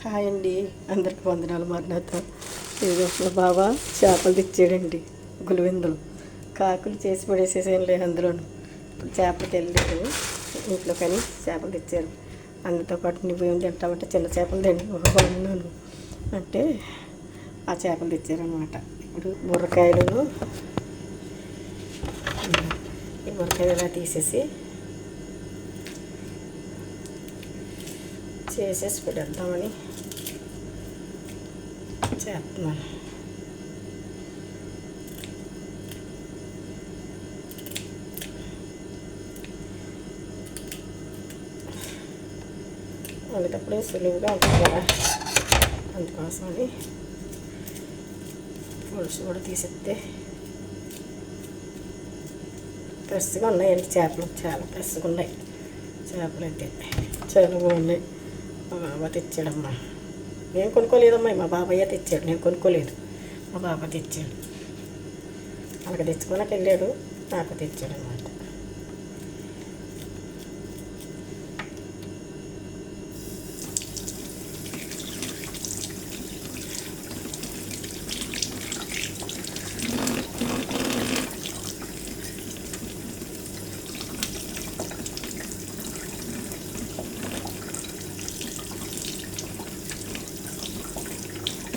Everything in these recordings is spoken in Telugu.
హాయ్ అండి, అందరికి వందనాలు. మరణాత ఇది మా బాబా చేపలు తెచ్చాడండి. గులివిందులు కాకులు చేసి పడేసేసేయండి అందులోను. ఇప్పుడు చేపలకి వెళ్ళలేదు ఇంట్లో, కానీ చేపలు తెచ్చారు. అందుతో పాటు నువ్వు ఏం తింటామంటే చిన్న చేపలు తిండి వండును అంటే ఆ చేపలు తెచ్చారనమాట. ఇప్పుడు బుర్రకాయలను ఈ బుర్రకాయలు ఇలా తీసేసి చేసేసి పెడతామని చేస్తున్నాను. వండేటప్పుడు సులువుగా ఉంటుంది కదా, అందుకోసమని పులుసు కూడా తీసేస్తే ఫ్రెష్గా ఉన్నాయండి చేపలు. చాలా ఫ్రెష్గా ఉన్నాయి చేపలు అయితే, చాలా బాగున్నాయి. మా బాబా తెచ్చాడమ్మా, నేను కొనుక్కోలేదమ్మా, మా బాబాయ్య తెచ్చాడు, నేను కొనుక్కోలేదు. మా బాబా తెచ్చాడు, అలాగ తెచ్చుకోనకి వెళ్ళాడు, నాకు తెచ్చాడు అనమాట.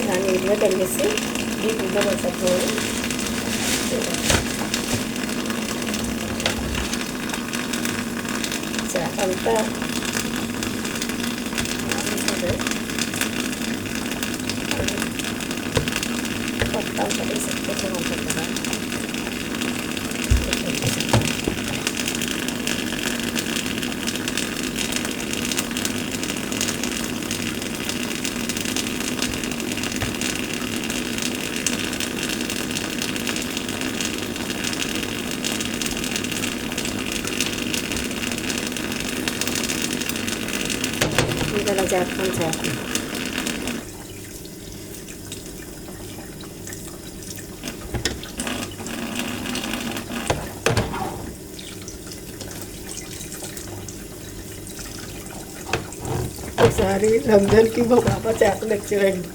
దాన్ని నీట్గా కలిగేసి ఈ గుడ్డ పడుతుంది. చేప అంతా కొత్త అంతా వేసి ఉంటుంది కదా. ఇలా చేస్తాం చేపలు. ఒకసారి రంజాన్కి మా బాబా చేపలు తెచ్చాడండి.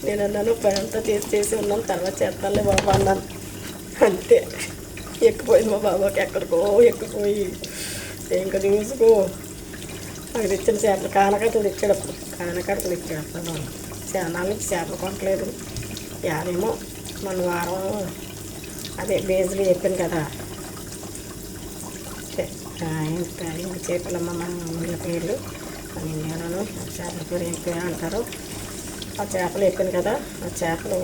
నేను అన్నాను పనంతా చేసి ఉన్నాను, తర్వాత చేస్తానులే బాబా అన్నాను. అంతే ఎక్కిపోయింది మా బాబాకి, ఎక్కడికో ఎక్కిపోయి ఇంకా చూసుకో. నాకు తెచ్చిన చేపలు కానకట్టలు తెచ్చేటప్పుడు కానకట్టలు తెచ్చేటప్పుడు చాలా నుంచి చేపలు కొనట్లేదు. యాదేమో మన వారం అదే బేజులు చెప్పాను కదా, ఇంక చేపలమ్మ మన ఊళ్ళ పేర్లు మన ఇండియాలోనూ చేపల పేరు ఏం పేరు అంటారు. ఆ చేపలు చెప్పాను కదా, ఆ చేపలు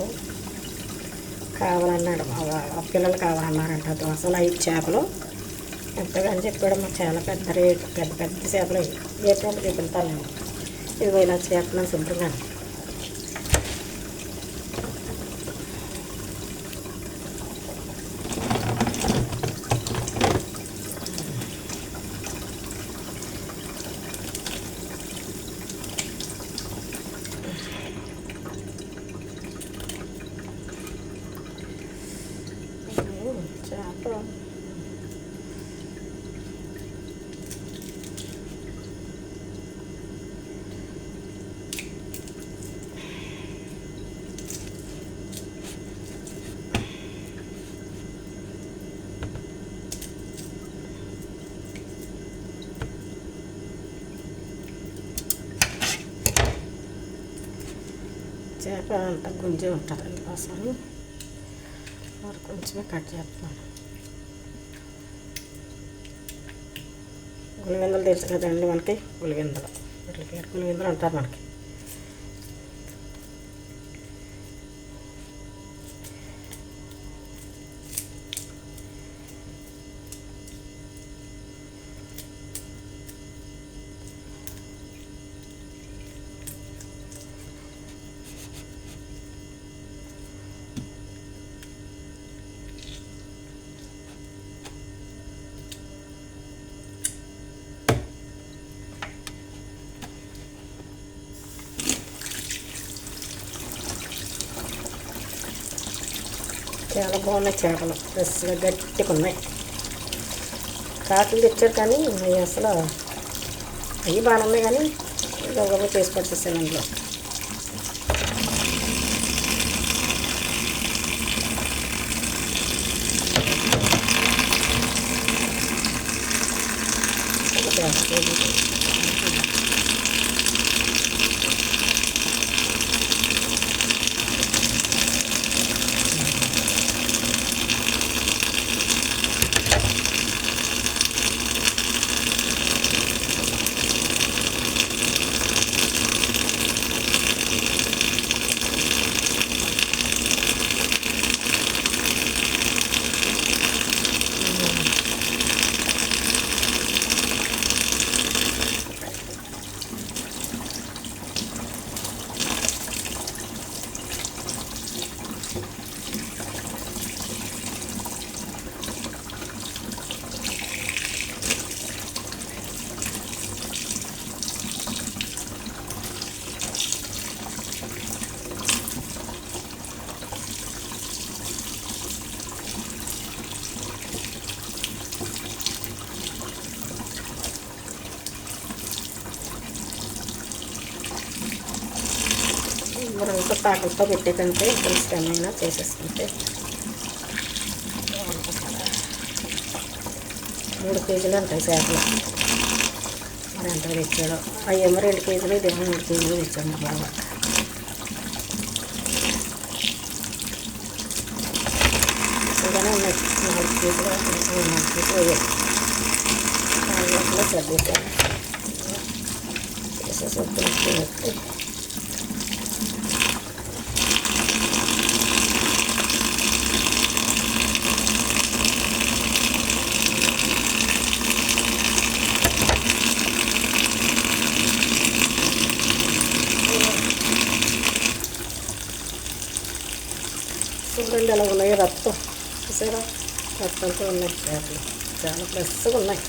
కావాలన్నాడు ఆ పిల్లలు కావాలన్నారంట. దోసలు 5 చేపలు ఎంతగాని చెప్పాడమ్మా, చాలా పెద్ద రేటు, పెద్ద పెద్ద చేపలు అవి. ఎప్పుడు చూపిస్తాను ఇదిగో ఇలా చేపలను శుభ్రంగా చేప చేప అంత గుంజే ఉంటుంది, అందుకోసం మరి కొంచెమే కట్ చేస్తున్నాను. గులివిందలు తెలుసు కదండి మనకి, గులివిందలు ఇట్లా పేరు గులివిందలు అంటారు మనకి. చాలా బాగున్నాయి చేపలు, ఫ్రెష్గా గట్టిగా ఉన్నాయి. కాకులు తెచ్చారు కానీ అవి అసలు అవి బాగానే ఉన్నాయి, కానీ గబగబా చేసి పట్టేసాను అందులో. మరంతా తాకలతో పెట్టేకంటే పులుసు ఏమైనా చేసేసుకుంటే 3 కేజీలు ఉంటాయి చేపలు. మరి ఎంత తెచ్చాడో అయ్యేమో 2 కేజీలు, ఇదేమో 3 కేజీలు తెచ్చాడు మా బాబా. ఇలానే ఉన్నాయి 4 కేజీలు, 4 కేజీలు అయ్యాయి. 4 కేజీలు సర్దేశాను చేసేసి పెట్టి చూడండి ఎలా ఉన్నాయి. రక్తం చూసారా, రక్తంతో ఉన్నాయి చేపలు, చాలా ఫ్రెష్గా ఉన్నాయి.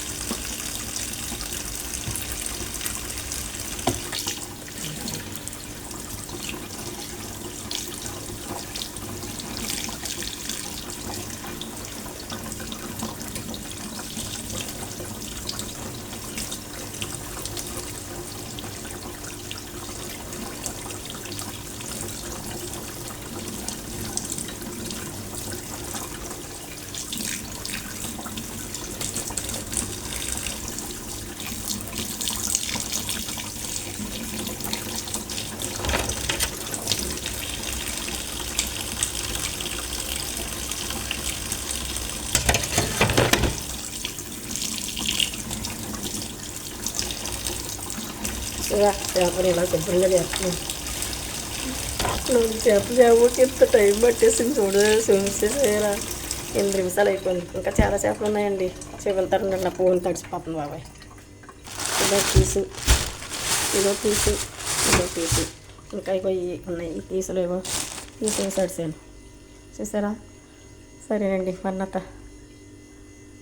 చేపలు ఇలా శుభ్రంగా చేస్తున్నాను. చేపకి ఎంత టైం పట్టేసింది చూసేసేరా. 8 నిమిషాలు అయిపోయింది. ఇంకా చాలా చేపలు ఉన్నాయండి. చెబుతారండి నా ఫోన్ తడిచిపోతుంది బాబాయ్. ఇదో పీసు, ఇదో పీసు, ఇదో పీసు, ఇంకా ఇవి ఉన్నాయి. ఈ పీసులు ఏవో తీసేసి అడిసాను చూసారా. సరేనండి, మన్నత.